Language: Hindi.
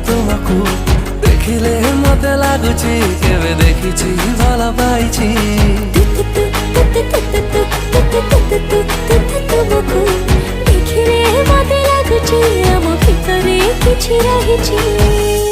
तुमको देखिले मते लागुची केवे देखिची भला पाइची तुमको देखिले मते लागुची आम भितरे किछि रहिची।